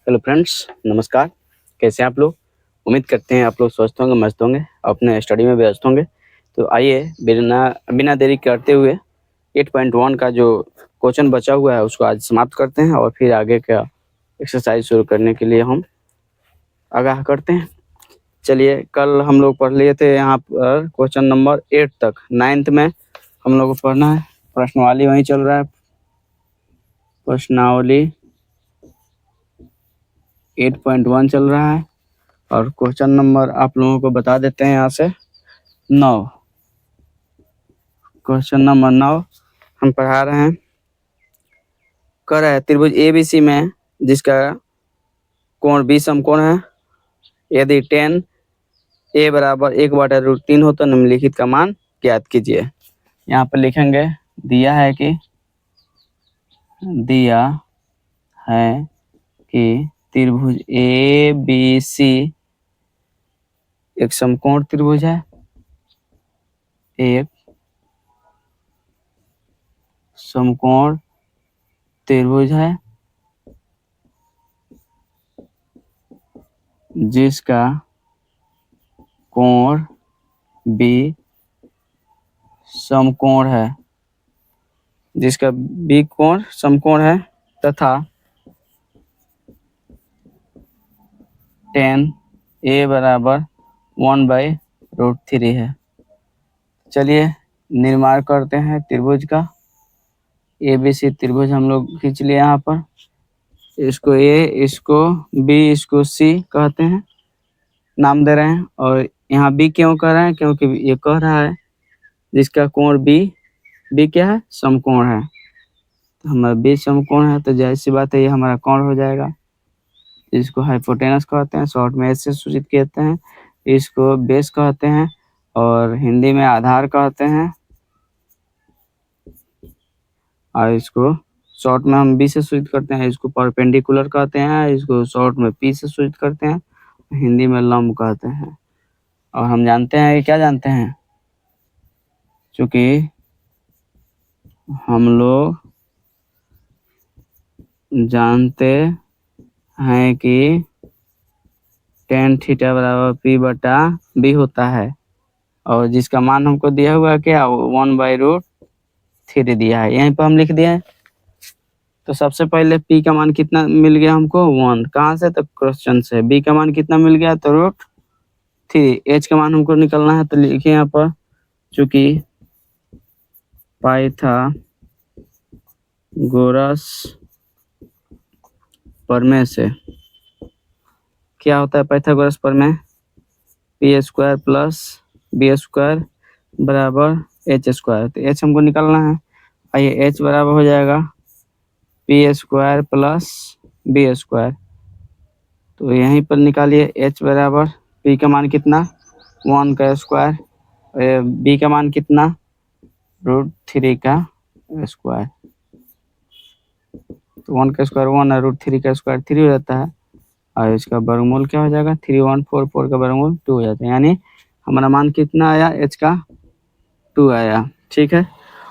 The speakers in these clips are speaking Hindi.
हेलो फ्रेंड्स, नमस्कार। कैसे हैं आप लोग? उम्मीद करते हैं आप लोग स्वस्थ होंगे, मस्त होंगे, अपने स्टडी में व्यस्त होंगे। तो आइए बिना बिना देरी करते हुए 8.1 का जो क्वेश्चन बचा हुआ है उसको आज समाप्त करते हैं और फिर आगे का एक्सरसाइज शुरू करने के लिए हम आगाह करते हैं। चलिए, कल हम लोग पढ़ लिए थे यहाँ पर क्वेश्चन नंबर 8 तक। 9th में हम लोग को पढ़ना है। प्रश्नावली वहीं चल रहा है, प्रश्नावली 8.1 चल रहा है और क्वेश्चन नंबर आप लोगों को बता देते हैं यहाँ से 9। क्वेश्चन नंबर 9 हम पढ़ा रहे हैं। कह रहा है त्रिभुज ABC में जिसका कोण B समकोण है, यदि tan A बराबर 1/√3 हो तो निम्नलिखित का मान ज्ञात कीजिए। यहाँ पर लिखेंगे दिया है कि त्रिभुज ABC एक समकोण त्रिभुज है, एक समकोण त्रिभुज है जिसका कोण B समकोण है, जिसका B कोण समकोण है तथा tan A बराबर 1/√3 है। चलिए निर्माण करते हैं त्रिभुज का। ABC त्रिभुज हम लोग खींच लिए यहाँ पर। इसको A, इसको B, इसको C कहते हैं, नाम दे रहे हैं। और यहाँ B क्यों कह रहे हैं? क्योंकि ये कह रहा है जिसका कोण B क्या है? समकोण है। तो हमारा B समकोण है तो जाहिर सी बात है ये हमारा कोण हो जाएगा। इसको हाइपोटेनस कहते हैं, शॉर्ट में ऐसे सूचित कहते हैं। इसको बेस कहते हैं और हिंदी में आधार कहते हैं। और इसको शॉर्ट में हम B से सूचित करते हैं। इसको परपेंडिकुलर कहते हैं, इसको शॉर्ट में P से सूचित करते हैं, हिंदी में लंब कहते हैं। और हम जानते हैं, क्या जानते हैं? चूंकि हम लोग जानते हैं कि tan थीटा बराबर P/B होता है और जिसका मान हमको दिया हुआ है क्या? 1/√3 दिया है। यहीं पर हम लिख दिए हैं। तो सबसे पहले P का मान कितना मिल गया हमको? 1। कहाँ से? तो क्वेश्चन से। B का मान कितना मिल गया? तो √3। H का मान हमको निकलना है तो लिखिए यहाँ पर, चूंकि पाइथागोरस प्रमेय से क्या होता है? पाइथागोरस प्रमेय P² + B² बराबर H²। तो H हमको निकालना है। आइए H बराबर हो जाएगा P² + B²। तो यहीं पर निकालिए H बराबर P का मान कितना? 1 का स्क्वायर, B का मान कितना? √3 का स्क्वायर। तो 1 का स्क्वायर 1 है, √3 का स्क्वायर 3 हो जाता है और इसका वर्गमूल क्या हो जाएगा? 3144 का वर्गमूल 2 हो जाता है। यानी हमारा मान कितना आया? H का 2 आया। ठीक है,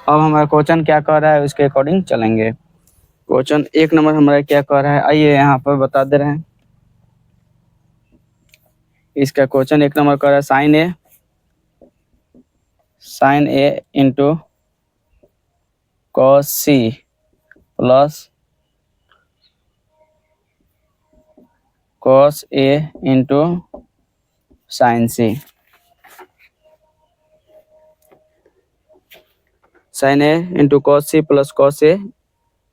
अब हमारा क्वेश्चन क्या कह रहा है उसके अकॉर्डिंग चलेंगे। क्वेश्चन 1 नंबर हमारा क्या कह रहा है, आइए यहाँ पर बता दे रहे हैं। इसका क्वेश्चन 1 नंबर कह रहा है sin A into cos C plus cos A into sin C। sin A into cos C plus cos A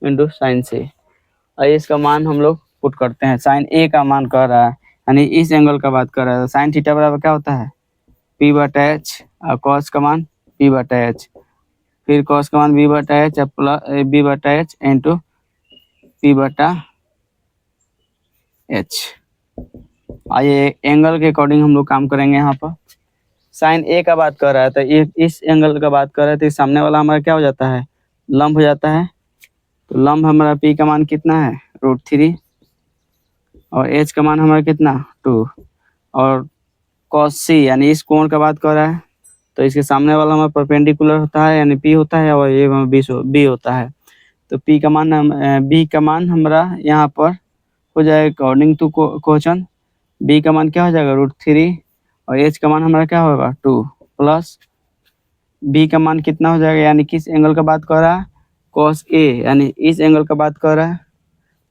into sin C। आइए इसका मान हम लोग पुट करते हैं। sin A का मान कह रहा है, यानी इस एंगल का बात कर रहा है। sin थीटा बराबर क्या होता है? P/H और cos का मान P/H, फिर cos का मान B/H plus B/H into P/H। आइए एंगल के अकॉर्डिंग हम लोग काम करेंगे। यहाँ पर sin A का बात कर रहा है तो ये इस एंगल का बात कर रहा है तो सामने वाला हमारा क्या हो जाता है? लंब हो जाता है। तो लंब हमारा P का मान कितना है? √3 और H का मान हमारा कितना? 2 और cos C यानी इस कोण का बात कर रहा है तो इसके सामने वाला हमारा परपेंडिकुलर होता है यानी P होता है और ये B होता है। तो B का मान हमारा यहाँ पर हो जाएगा अकॉर्डिंग टू क्वेश्चन। बी का मान क्या हो जाएगा √3 और एच का मान हमारा क्या होगा 2 प्लस बी का मान कितना हो जाएगा, यानी किस एंगल का बात कर रहा है cos A, यानी इस एंगल का बात कर रहा है।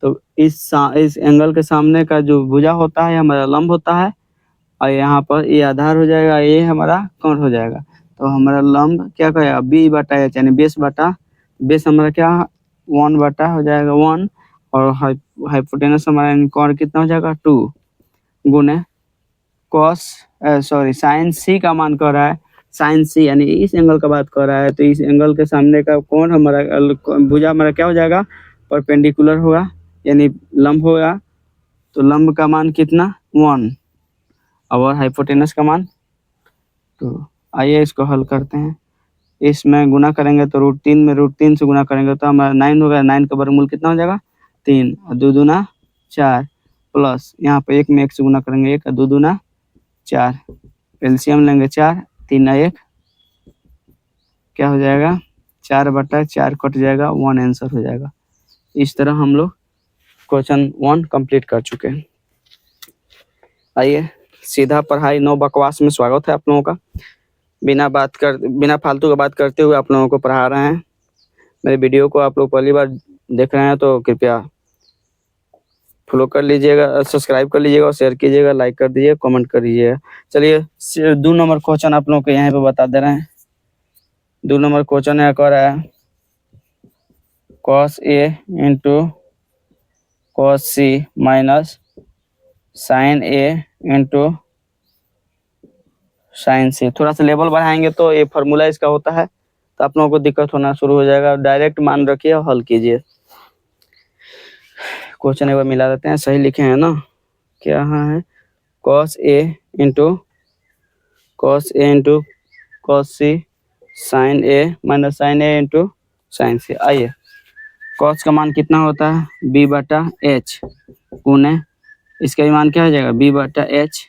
तो इस एंगल के सामने का जो भुजा होता है हमारा लंब होता है और यहाँ पर ये आधार हो जाएगा, ये हमारा कोण हो जाएगा। तो हमारा लंब क्या कहेगा बी बटा एच, यानी बेस हमारा क्या 1 बटा हो जाएगा 1 और हाइपोटेनस हमारा यानी कोण कितना हो जाएगा 2 गुने साइन सी का मान कर रहा है, साइन सी यानी इस एंगल का बात कर रहा है। तो इस एंगल के सामने का कोण हमारा भुजा हमारा क्या हो जाएगा परपेंडिकुलर होगा, यानी लंब होगा। तो लंब का मान कितना 1 और हाइपोटेनस का मान 2। आइए इसको हल करते हैं। इसमें गुना करेंगे तो √3 में √3 से गुना करेंगे तो हमारा 9 होगा। 9 का वर्गमूल कितना हो जाएगा 3 और 2 दूना 4 प्लस यहाँ पे 1 में 1 से गुना करेंगे 1 और 2 दूना 4, एलसीएम लेंगे 4 3 और 1 क्या हो जाएगा 4 बटा 4 कट जाएगा 1 आंसर हो जाएगा। इस तरह हम लोग क्वेश्चन 1 कंप्लीट कर चुके हैं। आइए सीधा पढ़ाई नो बकवास में स्वागत है आप लोगों का। बिना फालतू का बात करते हुए आप लोगों को पढ़ा रहे हैं। मेरे वीडियो को आप लोग पहली बार देख रहे हैं तो कृपया फॉलो कर लीजिएगा, सब्सक्राइब कर लीजिएगा और शेयर कीजिएगा, लाइक कर दीजिए, कमेंट कर दीजिएगा। चलिए 2 नंबर क्वेश्चन आप लोगों को यहाँ पे बता दे रहे हैं। 2 नंबर क्वेश्चन है कह रहा है cos A into cos C minus sin A into sin C। थोड़ा सा लेवल बढ़ाएंगे तो ये फार्मूला इसका होता है, तो आप लोगों को दिक्कत होना शुरू हो जाएगा। डायरेक्ट मान रखिए और हल कीजिए। क्वेश्चन एक बार मिला देते हैं, सही लिखे हैं ना, क्या है cos A into cos C sin A minus sin A into sin C। आइए cos का मान कितना होता है b बटा h गुने इसका मान क्या हो जाएगा b बटा h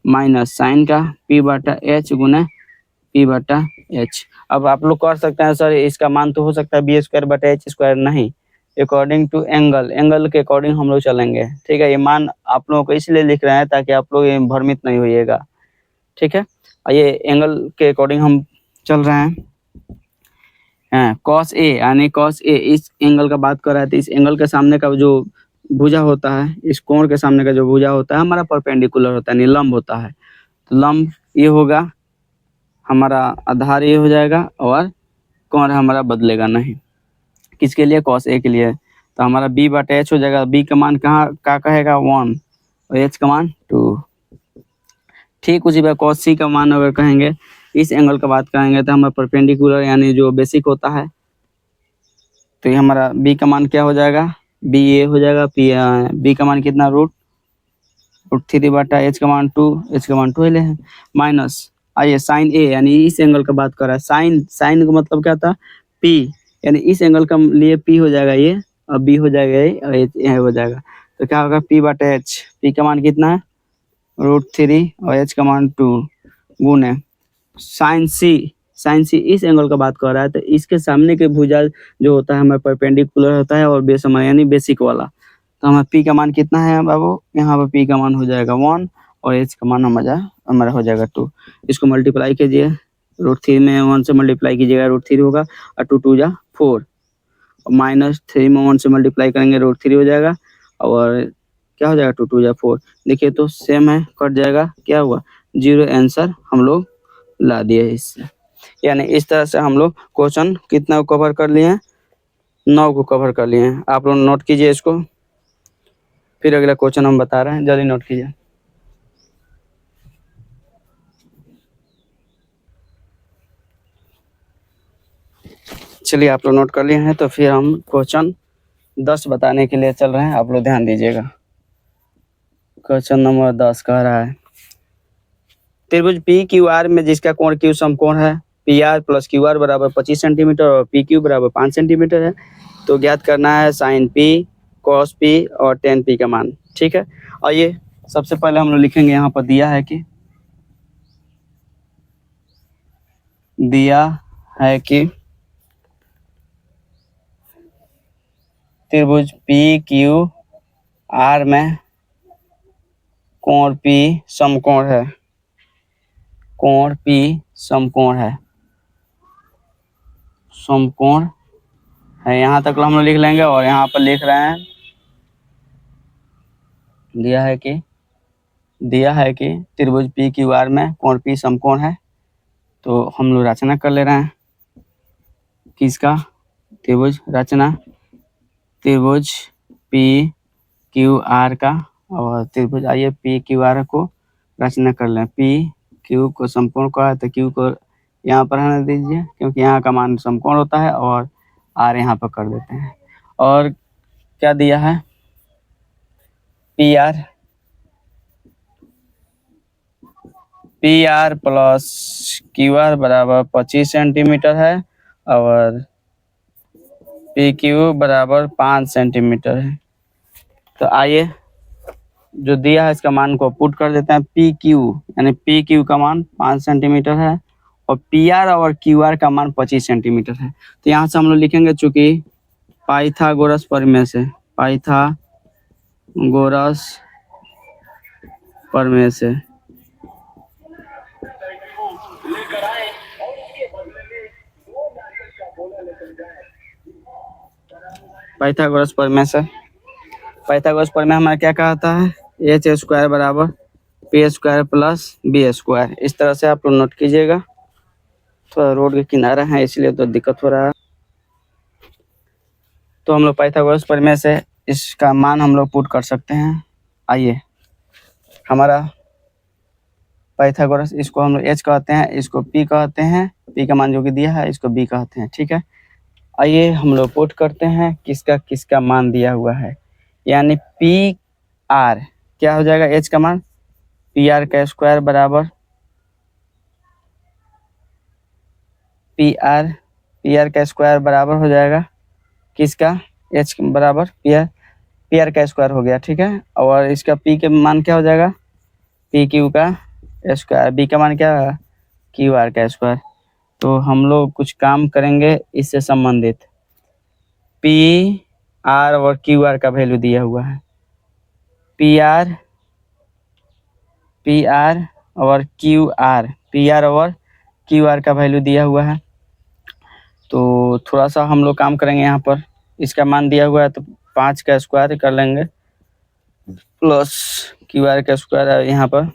माइनस साइन का p बटा h गुने p बटा h। अब आप लोग कर सकते हैं सर इसका मान तो हो सकता है b² बटा h स्क्वायर, नहीं, अकॉर्डिंग टू एंगल के अकॉर्डिंग हम लोग चलेंगे। ठीक है, ये मान आप लोगों को इसलिए लिख रहे हैं ताकि आप लोग भ्रमित नहीं होइएगा। ठीक है, ये एंगल के अकॉर्डिंग हम चल रहे हैं। cos A यानी cos A इस एंगल का बात कर रहा है, तो इस एंगल के सामने का जो भुजा होता है, इस कोण के सामने का जो भुजा होता है हमारा परपेंडिकुलर होता है, यानी लंब होता है। तो लंब ये होगा, हमारा आधार ये हो जाएगा और कोण हमारा बदलेगा नहीं। किसके लिए cos A के लिए। तो हमारा b बटा h हो जाएगा। b का मान क्या कहेगा 1 और h का मान 2। ठीक उसी बार cos C का मान अगर कहेंगे इस एंगल का बात करेंगे तो हमारा परपेंडिकुलर यानी जो बेसिक होता है, तो ये हमारा b का मान क्या हो जाएगा b ये हो जाएगा b का मान कितना √3 बटा h का मान 2, h का मान 2 ले हैं माइनस। आइए साइन A यानी इस एंगल का बात कर रहा है, साइन का मतलब क्या था p, यानी इस एंगल का लिए p हो जाएगा ये और b हो जाएगा ये और ये हो जाएगा। तो क्या होगा p बटा h, p का मान कितना है √3 और h का मान 2 गुने साइन सी इस एंगल का बात कर रहा है, तो इसके सामने के भुजा जो होता है हमारा परपेंडिकुलर होता है और बेस हमारा यानी बेसिक वाला। तो हमारा p का मान कितना है बाबू, यहाँ पर p का मान हो जाएगा 1 और h का मान हमारा हो जाएगा 2। इसको मल्टीप्लाई कीजिए, √3 में 1 से मल्टीप्लाई कीजिएगा √3 होगा और 2 2 जा 4 माइनस 3 में 1 से मल्टीप्लाई करेंगे √3 हो जाएगा और क्या हो जाएगा 2 2 जा 4। देखिए तो सेम है, कट जाएगा, क्या हुआ 0 आंसर हम लोग ला दिए इससे। यानी इस तरह से हम लोग क्वेश्चन कितना को कवर कर लिए हैं 9 को कवर कर लिए हैं। आप लोग नोट कीजिए इसको, फिर अगला क्वेश्चन हम बता रहे हैं, जल्दी नोट कीजिए। चलिए आप लोग नोट कर लिए हैं तो फिर हम क्वेश्चन 10 बताने के लिए चल रहे हैं, आप लोग ध्यान दीजिएगा। क्वेश्चन नंबर 10 कह रहा है त्रिभुज PQR में जिसका कोण Q समकोण है PR प्लस QR बराबर 25 सेंटीमीटर और PQ बराबर 5 सेंटीमीटर है, तो ज्ञात करना है साइन P cos P और tan P का मान। ठीक है, आइए सबसे पहले हम लोग लिखेंगे, यहाँ पर दिया है कि त्रिभुज PQR आर में कोण P समकोण है, कोण P समकोण है, समकोण है। यहाँ तक हम लोग लिख लेंगे और यहाँ पर लिख रहे हैं दिया है कि त्रिभुज पी क्यू आर में कोण P समकोण है। तो हम लोग रचना कर ले रहे हैं किसका, त्रिभुज रचना, त्रिभुज पी क्यू आर का। और त्रिभुज आइए पी क्यू आर को रचना कर लें। पी क्यू को समकोण का है तो क्यू को यहाँ पर रहने दीजिए क्योंकि यहाँ का मान समकोण होता है, और आर यहाँ पर कर देते हैं। और क्या दिया है, P R plus Q are बराबर 25 सेंटीमीटर है और पी क्यू बराबर 5 सेंटीमीटर है। तो आइए जो दिया है इसका मान को पुट कर देते हैं। पी क्यू यानी पी क्यू का मान 5 सेंटीमीटर है और पी आर और क्यू आर का मान 25 सेंटीमीटर है। तो यहाँ से हम लोग लिखेंगे चूंकि पाइथागोरस प्रमेय से, पाइथागोरस प्रमेय से पाइथागोरस प्रमेय हमारा क्या कहता है, एच स्क्वायर बराबर P square plus B square. इस तरह से आप लोग नोट कीजिएगा। थोड़ा रोड के किनारे हैं इसलिए तो दिक्कत हो रहा है। तो हम लोग पाइथागोरस प्रमेय से इसका मान हम लोग पुट कर सकते हैं। आइए हमारा पाइथागोरस, इसको हम लोग एच कहते हैं, इसको पी कहते हैं, पी का मान जो कि दिया है इसको बी कहते हैं, ठीक है। आइए हम लोग पुट करते हैं किसका किसका मान दिया हुआ है। यानी पी आर क्या हो जाएगा, एच का मान पी आर का स्क्वायर बराबर पी आर का स्क्वायर बराबर हो जाएगा किसका, एच बराबर पी आर का स्क्वायर हो गया, ठीक है। और इसका पी के मान क्या हो जाएगा, पी क्यू का स्क्वायर, बी का मान क्या है, क्यू आर का स्क्वायर। तो हम लोग कुछ काम करेंगे इससे संबंधित। पी आर और क्यू आर का वैल्यू दिया हुआ है, पी आर और क्यू आर, पी आर और क्यू आर का वैल्यू दिया हुआ है। तो थोड़ा सा हम लोग काम करेंगे यहाँ पर। इसका मान दिया हुआ है तो 5 का स्क्वायर कर लेंगे प्लस क्यू आर का स्क्वायर है, यहाँ पर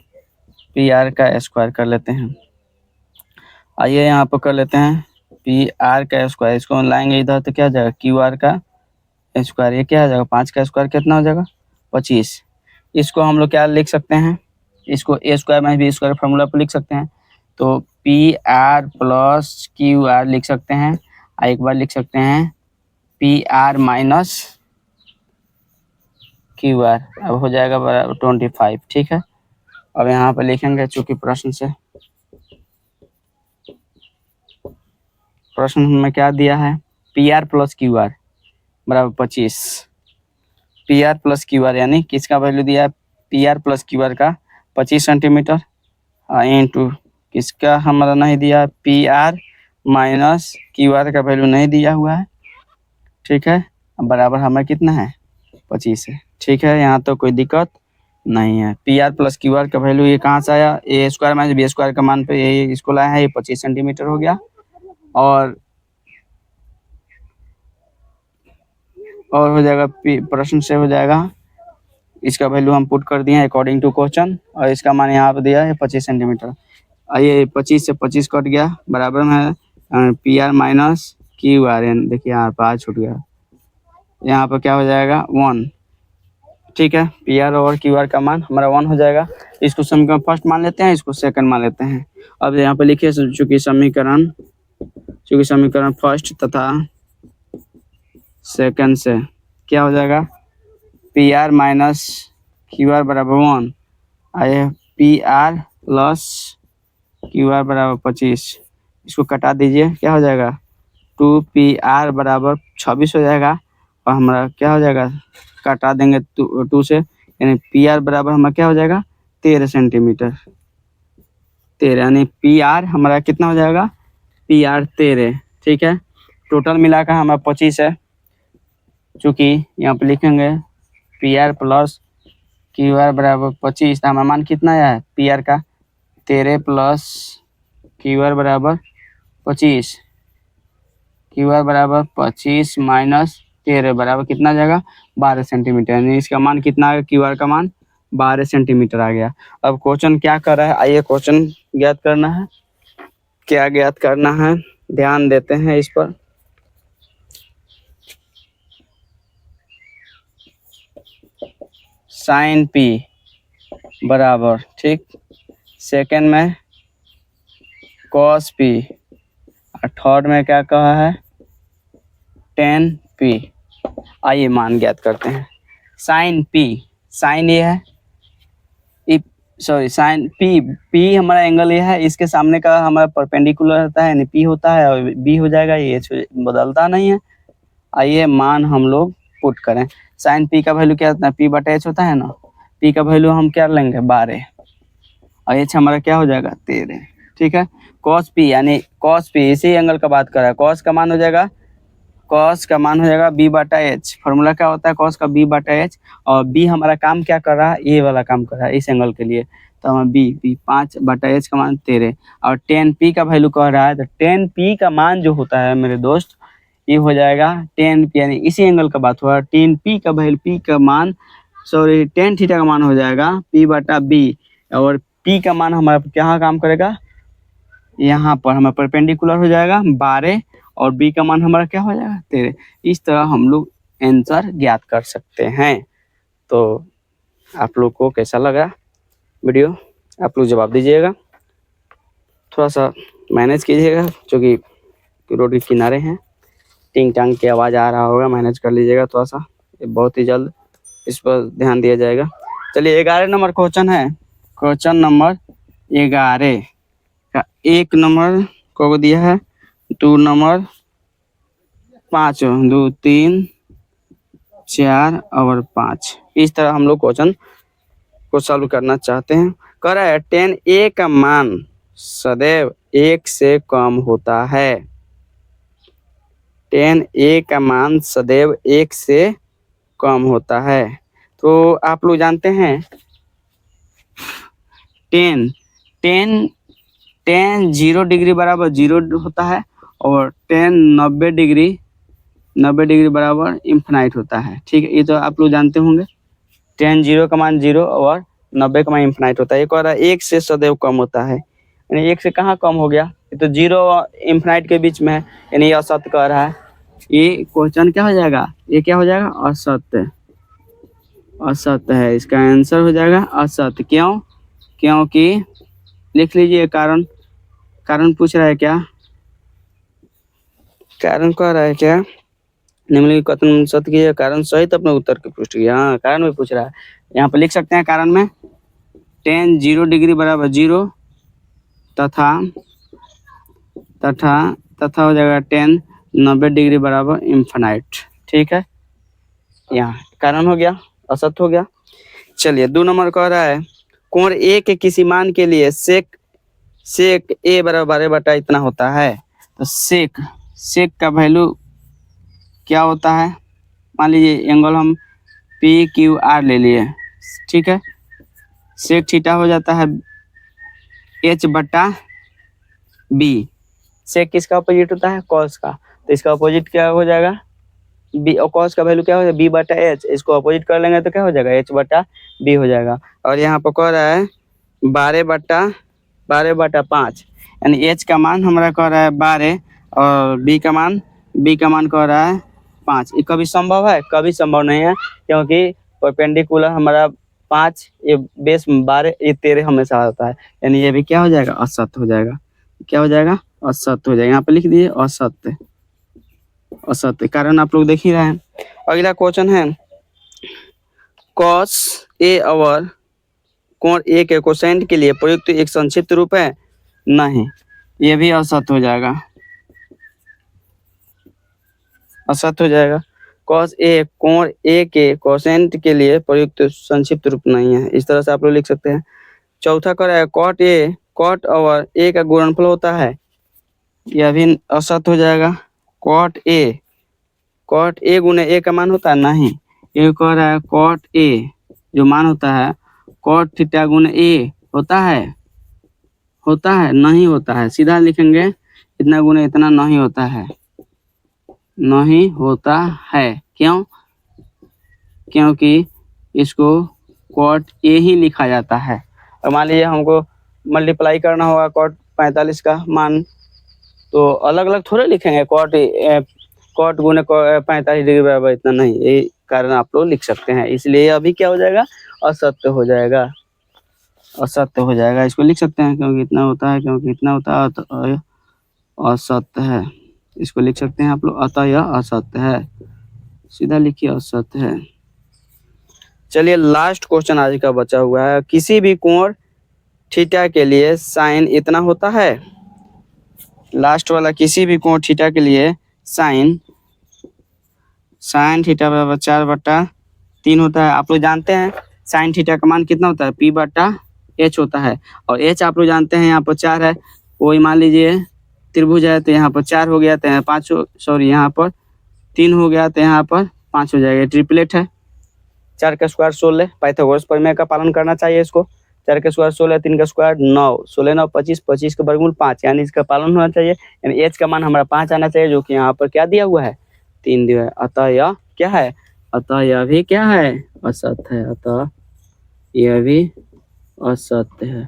पी आर का स्क्वायर कर लेते हैं। आइए यहाँ पर कर लेते हैं पी आर का स्क्वायर, इसको लाएंगे इधर तो क्या हो जाएगा, क्यू आर का स्क्वायर। ये क्या हो जाएगा, 5 का स्क्वायर कितना हो जाएगा, 25। इसको हम लोग क्या लिख सकते हैं, इसको A square minus B square formula पर लिख सकते हैं। तो P R plus Q R लिख सकते हैं, एक बार लिख सकते हैं P R minus Q R, अब हो जाएगा बराबर 25, ठीक है। अब यहाँ पर लिखेंगे चूंकि प्रश्न में क्या दिया है, P R plus Q are बराबर 25, P R plus Q are यानी किसका वैल्यू दिया है, P R plus Q are का 25 सेंटीमीटर इंटू किसका हमारा नहीं दिया, P R minus Q are का वैल्यू नहीं दिया हुआ है, ठीक है। अब बराबर हमें कितना है, 25 है, ठीक है। यहाँ तो कोई दिक्कत नहीं है। P R plus Q are का वैल्यू ये कहाँ से आया, ए स्क्वायर माइनस बी स्क्वायर का मान पे ये इसको लाया है, ये 25 सेंटीमीटर हो गया। और हो जाएगा प्रश्न से हो जाएगा, इसका वैल्यू हम पुट कर दिए हैं अकॉर्डिंग टू क्वेश्चन, और इसका मान यहाँ पर दिया है 25 सेंटीमीटर। आइए 25 से 25 कट गया, बराबर में P R minus Q are, देखिए यहाँ पर छूट गया, यहाँ पर क्या हो जाएगा 1, ठीक है। पी आर और क्यू आर का मान हमारा 1 हो जाएगा। इसको समीकरण फर्स्ट मान लेते हैं, इसको सेकंड मान लेते हैं। अब यहाँ पे लिखिए चूंकि समीकरण फर्स्ट तथा सेकंड से क्या हो जाएगा, P R minus Q are बराबर 1, आइए P R plus Q are बराबर 25, इसको कटा दीजिए, क्या हो जाएगा 2 पी आर बराबर 26 हो जाएगा। और हमारा क्या हो जाएगा, काटा देंगे 2 से, यानी पी आर बराबर हमारा क्या हो जाएगा 13 सेंटीमीटर, 13 यानी पी आर हमारा कितना हो जाएगा, पी आर 13, ठीक है। टोटल मिलाकर हमारा 25 है, चूँकि यहाँ पे लिखेंगे P R plus Q are बराबर 25। हमारा मान कितना है पी आर का 13 प्लस क्यू आर बराबर 25। क्यू आर बराबर 25 माइनस 13 बराबर कितना जाएगा 12 सेंटीमीटर। यानी इसका मान कितना आ गया क्यू आर का मान 12 सेंटीमीटर आ गया। अब क्वेश्चन क्या कर रहा है, आइए क्वेश्चन ज्ञात करना है। क्या ज्ञात करना है, ध्यान देते हैं इस पर। साइन पी बराबर, ठीक, सेकेंड में कॉस पी और थर्ड में क्या कहा है टेन पी। आइए मान ज्ञात करते हैं। साइन पी, साइन ये है, साइन पी, पी हमारा एंगल ये है, इसके सामने का हमारा परपेंडिकुलर होता है यानी पी होता है और बी हो जाएगा, ये बदलता नहीं है। आइए मान हम लोग पुट करें। साइन पी का वैल्यू क्या होता है, पी बटा एच होता है ना, पी का वैल्यू हम क्या लेंगे 12 और एच हमारा क्या हो जाएगा 13, ठीक है। कॉस पी यानी कॉस पी इसी एंगल का बात कर रहा है, कॉस का मान हो जाएगा, कॉस का मान हो जाएगा बी बटा एच। फॉर्मूला क्या होता है कॉस का बी बटा एच, और बी हमारा काम क्या कर रहा है ये वाला काम कर रहा है इस एंगल के लिए, तो हमें बी 5 बटा एच का मान 13 और 10 पी का वैल्यू कह रहा है, तो 10 पी का मान जो होता है मेरे दोस्त ये हो जाएगा 10 पी, यानी इसी एंगल का बात हुआ। 10 पी का वैल्यू, पी का मान सॉरी 10 थीटा का मान हो जाएगा पी बटा बी, और पी का मान हमारा क्या काम करेगा यहाँ पर हमारा परपेंडिकुलर हो जाएगा 12 और बी का मान हमारा क्या हो जाएगा 13। इस तरह हम लोग आंसर ज्ञात कर सकते हैं। तो आप लोग को कैसा लगा वीडियो, आप लोग जवाब दीजिएगा, थोड़ा सा मैनेज कीजिएगा क्योंकि रोड के किनारे हैं, टिंग टांग की आवाज़ आ रहा होगा, मैनेज कर लीजिएगा थोड़ा सा, ये बहुत ही जल्द इस पर ध्यान दिया जाएगा। चलिए 11 नंबर क्वेश्चन है, क्वेश्चन नंबर 11 का 1 नंबर को दिया है, 2 नंबर 5, 2 3 4 और 5। इस तरह हम लोग क्वेश्चन को सॉल्व करना चाहते हैं। कह रहा है 10 ए का मान सदैव 1 से कम होता है। 10 ए का मान सदैव 1 से कम होता है। तो आप लोग जानते हैं 10 0 डिग्री बराबर 0 होता है और 10 90 डिग्री बराबर इन्फिनाइट होता है, ठीक है। ये तो आप लोग जानते होंगे 10 0 का मान 0 और 90 का मान इन्फिनाइट होता है। ये कह रहा है 1 से सदैव कम होता है, यानी 1 से कहाँ कम हो गया, ये तो 0 और इन्फिनाइट के बीच में है, यानी ये असत्य कह रहा है। ये क्वेश्चन क्या हो जाएगा, ये क्या हो जाएगा असत्य, असत्य है, इसका आंसर हो जाएगा असत्य। क्यों, क्योंकि लिख लीजिए कारण, कारण पूछ रहा है क्या, कारण कह रहा है क्या, निम्नलिखित कथन सत्य की कारण सहित अपने उत्तर की पुष्टि। हाँ कारण में पूछ रहा है, यहाँ पर लिख सकते हैं कारण में 10 0 डिग्री बराबर 0 तथा हो जाएगा 10 90 डिग्री बराबर इन्फिनाइट, ठीक है। यहाँ कारण हो गया, असत्य हो गया। चलिए 2 नंबर कह रहा है कोण ए के किसी मान के लिए सेक ए बराबर 12 बटा इतना होता है। तो सेक का वैल्यू क्या होता है, मान लीजिए एंगल हम पी क्यू आर ले लिए, ठीक है। सेक थीटा हो जाता है एच बटा बी। सेक किसका अपोजिट होता है कॉस का, तो इसका अपोजिट क्या हो जाएगा बी, और कॉस का वैल्यू क्या हो जाएगा बी बटा एच, इसको अपोजिट कर लेंगे तो क्या हो जाएगा एच बटा बी हो जाएगा। और यहाँ पर कह रहा है 12 बटा 5, यानी एच का मान हमारा कह रहा है 12 और बी का मान कह रहा है 5। ये कभी संभव है, कभी संभव नहीं है, क्योंकि परपेंडिकुलर हमारा 5, ये बेस 12, ये 13 हमेशा होता है, यानी ये भी क्या हो जाएगा असत्य हो जाएगा। क्या हो जाएगा असत्य हो जाएगा, यहाँ पे लिख दिए असत्य, असत्य कारण आप लोग देख ही रहे हैं। अगला क्वेश्चन है कॉस ए और कोण ए के कोसेंट के लिए प्रयुक्त एक संक्षिप्त रूप है, नहीं, ये भी असत्य हो जाएगा, असत्य हो जाएगा। कॉस ए कोण ए के कोसेंट के लिए प्रयुक्त संक्षिप्त रूप नहीं है, इस तरह से आप लोग लिख सकते हैं। चौथा कर है कॉट और ए का गुणनफल होता है, यह भी असत्य हो जाएगा। कॉट ए गुणे ए का मान होता है, नहीं, ये कह रहा है कॉट ए जो मान होता है कॉट थीटा गुना ए होता है नहीं होता है। सीधा लिखेंगे इतना गुना इतना नहीं होता है, नहीं होता है। क्यों? क्योंकि इसको कॉट ए ही लिखा जाता है। और मान लीजिए हमको मल्टीप्लाई करना होगा कॉट 45 का मान, तो अलग अलग थोड़े लिखेंगे कॉट गुने 45 डिग्री बराबर इतना नहीं, ये कारण आप लोग लिख सकते हैं। इसलिए अभी क्या हो जाएगा, असत्य हो जाएगा, असत्य हो जाएगा। इसको लिख सकते हैं क्योंकि इतना होता है, क्योंकि इतना होता है तो असत्य है। इसको लिख सकते हैं आप लोग, अतः यह असत्य है। सीधा लिखिए असत्य है। चलिए लास्ट क्वेश्चन आज का बचा हुआ है। किसी भी कोण थीटा के लिए साइन इतना होता है। लास्ट वाला, किसी भी कोण थीटा के लिए साइन थीटा बराबर 4/3 होता है। आप लोग जानते हैं साइन थीटा का मान कितना होता है, p/h होता है। और h आप लोग जानते हैं यहाँ पर 4 है। वही मान लीजिए त्रिभुज है तो यहाँ पर 4 हो गया तो यहाँ 5 यहाँ पर 3 हो गया तो यहाँ पर 5 हो जाएगा। ट्रिपलेट है। 4 का स्क्वायर 16, पाइथागोरस प्रमेय का पालन करना चाहिए इसको। 4 का स्क्वायर 16, 3 का स्क्वायर 9, 16 9 25, 25 का वर्गमूल 5, यानी इसका पालन होना चाहिए। यानी h का मान हमारा 5 आना चाहिए, जो कि यहाँ पर क्या दिया हुआ है, 3 दिया है। अतः यह क्या है, अतः यह भी क्या है, असत्य है। अतः यह भी असत्य है।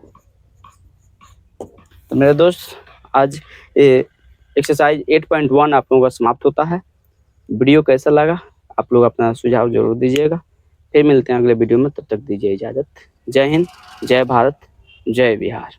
तो मेरे दोस्त आज एक्सरसाइज 8.1 आप लोगों का समाप्त होता है। वीडियो कैसा लगा आप लोग अपना सुझाव जरूर दीजिएगा। फिर मिलते हैं अगले वीडियो में, तब तक दीजिए इजाज़त। जय हिंद, जय भारत, जय बिहार।